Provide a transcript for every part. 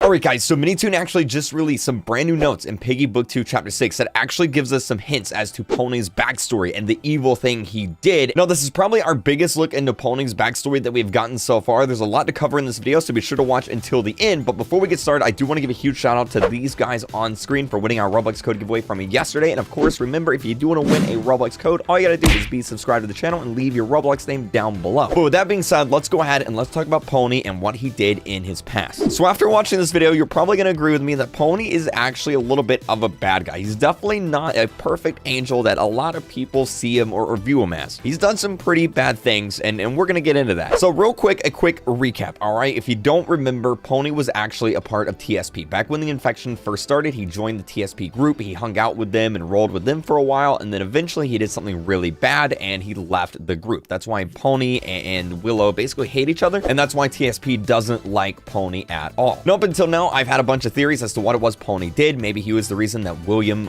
Alright guys, so MiniToon actually just released some brand new notes in Piggy Book 2 Chapter 6 that actually gives us some hints as to Pony's backstory and the evil thing he did. Now this is probably our biggest look into Pony's backstory that we've gotten so far. There's a lot to cover in this video, so be sure to watch until the end. But before we get started, I do want to give a huge shout out to these guys on screen for winning our Robux code giveaway from me yesterday. And of course, remember, if you do want to win a Robux code, all you gotta do is be subscribed to the channel and leave your Roblox name down below. But with that being said, let's go ahead and let's talk about Pony and what he did in his past. So after watching this video, you're probably gonna agree with me that Pony is actually a little bit of a bad guy. He's definitely not a perfect angel that a lot of people see him or view him as. He's done some pretty bad things, and we're gonna get into that. So real quick, a quick recap, all right? If you don't remember, Pony was actually a part of TSP. Back when the infection first started, he joined the TSP group, he hung out with them and rolled with them for a while, and then eventually he did something really bad and he left the group. That's why Pony and Willow basically hate each other, and that's why TSP doesn't like Pony at all. Now, up until now, I've had a bunch of theories as to what it was Pony did. Maybe he was the reason that William,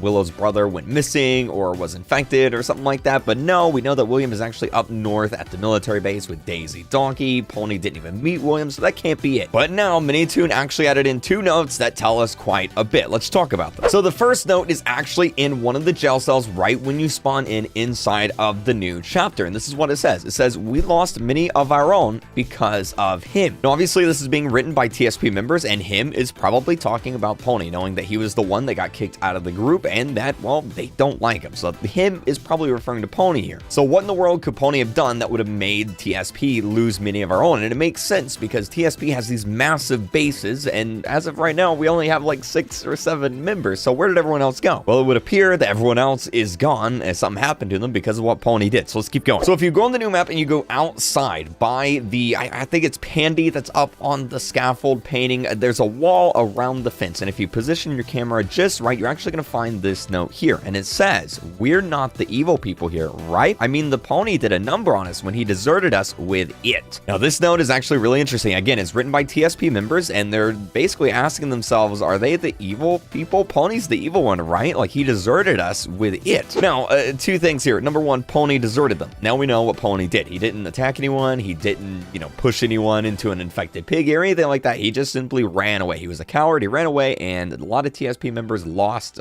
Willow's brother, went missing or was infected or something like that. But no, we know that William is actually up north at the military base with Daisy Donkey. Pony didn't even meet William, so that can't be it. But now MiniToon actually added in 2 notes that tell us quite a bit. Let's talk about them. So the first note is actually in one of the jail cells right when you spawn in inside of the new chapter. And this is what it says. It says, "We lost many of our own because of him." Now, obviously, this is being written by TSP members, and him is probably talking about Pony, knowing that he was the one that got kicked out of the group and that, well, they don't like him. So him is probably referring to Pony here. So what in the world could Pony have done that would have made TSP lose many of our own? And it makes sense because TSP has these massive bases, and as of right now, we only have like 6 or 7 members. So where did everyone else go? Well, it would appear that everyone else is gone as something happened to them because of what Pony did. So let's keep going. So if you go on the new map and you go outside by the, I think it's Pandy that's up on the scaffold painting, there's a wall around the fence. And if you position your camera just right, you're actually going to find this note here. And it says, "We're not the evil people here, right? I mean, the Pony did a number on us when he deserted us with it." Now, this note is actually really interesting. Again, it's written by TSP members, and they're basically asking themselves, are they the evil people? Pony's the evil one, right? Like, he deserted us with it. Now, 2 things here. Number 1, Pony deserted them. Now we know what Pony did. He didn't attack anyone. He didn't, push anyone into an infected pig or anything like that. He just simply ran away. He was a coward. He ran away, and a lot of TSP members lost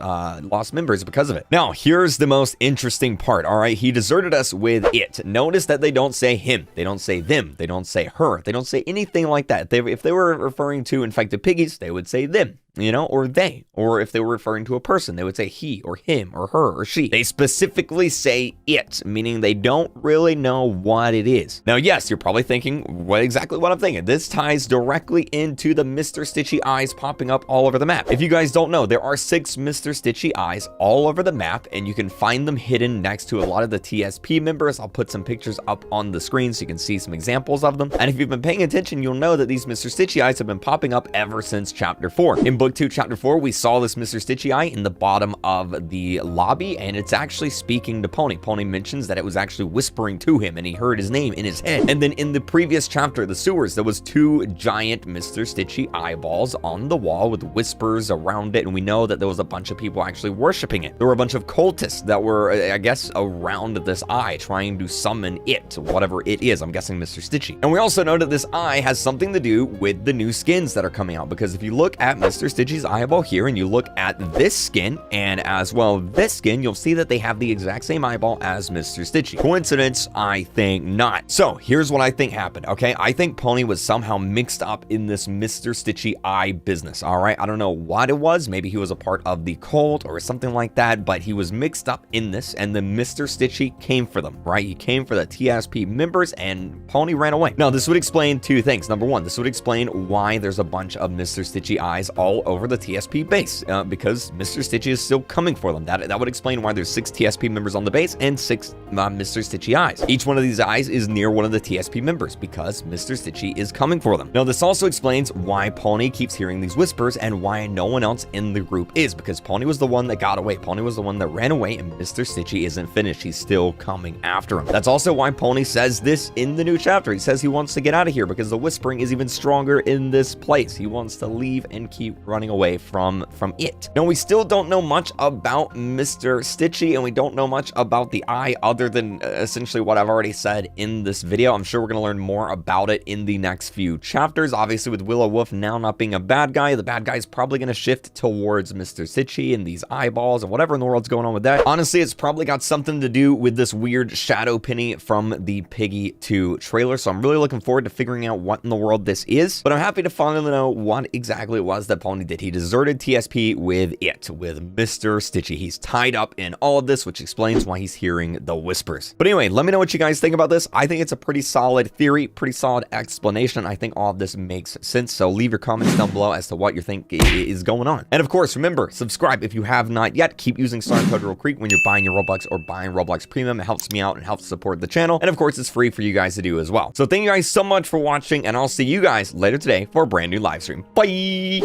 members because of it. Now, here's the most interesting part, all right? He deserted us with it. Notice that they don't say him. They don't say them. They don't say her. They don't say anything like that. If they were referring to infected piggies, they would say them. Or they, or if they were referring to a person, they would say he or him or her or she. They specifically say it, meaning they don't really know what it is. Now, yes, you're probably thinking exactly what I'm thinking. This ties directly into the Mr. Stitchy Eyes popping up all over the map. If you guys don't know, there are 6 Mr. Stitchy Eyes all over the map, and you can find them hidden next to a lot of the TSP members. I'll put some pictures up on the screen so you can see some examples of them. And if you've been paying attention, you'll know that these Mr. Stitchy Eyes have been popping up ever since Chapter 4. In Book 2, Chapter 4, we saw this Mr. Stitchy Eye in the bottom of the lobby, and it's actually speaking to Pony. Pony mentions that it was actually whispering to him, and he heard his name in his head. And then in the previous chapter, the sewers, there was 2 giant Mr. Stitchy eyeballs on the wall with whispers around it, and we know that there was a bunch of people actually worshiping it. There were a bunch of cultists that were, I guess, around this eye, trying to summon it, whatever it is. I'm guessing Mr. Stitchy. And we also know that this eye has something to do with the new skins that are coming out, because if you look at Mr. Stitchy's eyeball here and you look at this skin and as well this skin, you'll see that they have the exact same eyeball as Mr. Stitchy. Coincidence? I think not. So here's what I think happened, okay? I think Pony was somehow mixed up in this Mr. Stitchy eye business, all right? I don't know what it was. Maybe he was a part of the cult or something like that, but he was mixed up in this, and then Mr. Stitchy came for them, right? He came for the TSP members, and Pony ran away. Now, this would explain 2 things. Number 1, this would explain why there's a bunch of Mr. Stitchy eyes all over the TSP base, because Mr. Stitchy is still coming for them. That would explain why there's 6 TSP members on the base and 6 Mr. Stitchy eyes. Each one of these eyes is near one of the TSP members because Mr. Stitchy is coming for them. Now, this also explains why Pony keeps hearing these whispers and why no one else in the group is, because Pony was the one that got away. Pony was the one that ran away, and Mr. Stitchy isn't finished. He's still coming after him. That's also why Pony says this in the new chapter. He says he wants to get out of here because the whispering is even stronger in this place. He wants to leave and keep running away from it. Now, we still don't know much about Mr. Stitchy, and we don't know much about the eye other than essentially what I've already said in this video. I'm sure we're going to learn more about it in the next few chapters. Obviously, with Willow Wolf now not being a bad guy, the bad guy is probably going to shift towards Mr. Stitchy and these eyeballs and whatever in the world's going on with that. Honestly, it's probably got something to do with this weird shadow penny from the Piggy 2 trailer, so I'm really looking forward to figuring out what in the world this is, but I'm happy to finally know what exactly it was that Pony did. He deserted TSP with Mr. Stitchy. He's tied up in all of this, which explains why he's hearing the whispers. But anyway, let me know what you guys think about this. I think it's a pretty solid theory, pretty solid explanation. I think all of this makes sense, so leave your comments down below as to what you think is going on. And of course, remember, subscribe if you have not yet. Keep using star code RealKreek when you're buying your Robux or buying Roblox Premium. It helps me out and helps support the channel. And of course, it's free for you guys to do as well. So thank you guys so much for watching, and I'll see you guys later today for a brand new live stream. Bye!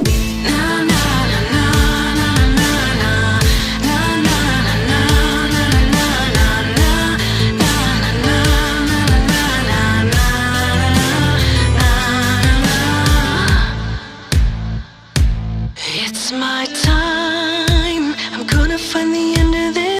It's my time.